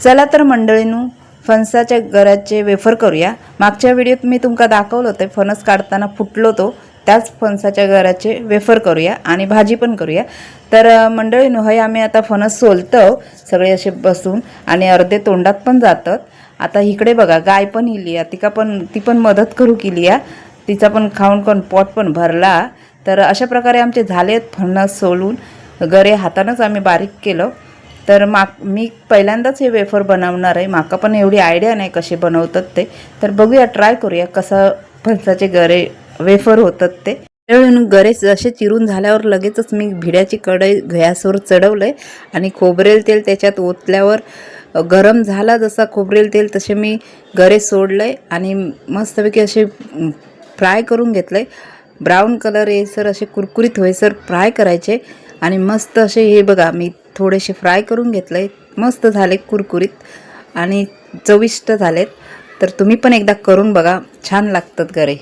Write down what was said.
चला तर मंडळींनो, फणसाच्या गऱ्याचे वेफर करूया। मागच्या व्हिडिओत मी तुमका दाखवलं होतं फणस काढताना फुटलो तो, त्याच फणसाच्या गऱ्याचे वेफर करूया आणि भाजी पण करूया। तर मंडळींनो, हे आम्ही आता फणस सोलतो सगळे असे बसून आणि अर्धे तोंडात पण जातात। आता इकडे बघा, गाय पण इली आहे, ती पण मदत करू केली आहे, तिचा पण खाऊन पोट पण भरला। तर अशा प्रकारे आमचे झालेत फणस सोलून, गरे हातानंच आम्ही बारीक केलं। तर मी पहिल्यांदाच हे वेफर बनवणार आहे, माका पण एवढी आयडिया नाही कसे बनवतात ते। तर बघूया, ट्राय करूया कसं फणसाचे गरे वेफर होतात ते। त्यावेळी गरे जसे चिरून झाल्यावर लगेचच मी भिड्याची कढई गॅसवर चढवलंय आणि खोबरेल तेल त्याच्यात ओतल्यावर गरम झाला जसा खोबरेल तेल तसे मी गरे सोडले आणि मस्तपैकी असे फ्राय करून घेतले। ब्राऊन कलर येईसर असे कुरकुरीत होईसर फ्राय करायचे आणि मस्त असे, हे बघा मी थोडेसे फ्राय करून घेतले, मस्त झाले कुरकुरीत आणि चविष्ट झालेत। तर तुम्ही पण एकदा करून बघा, छान लागतात गरे।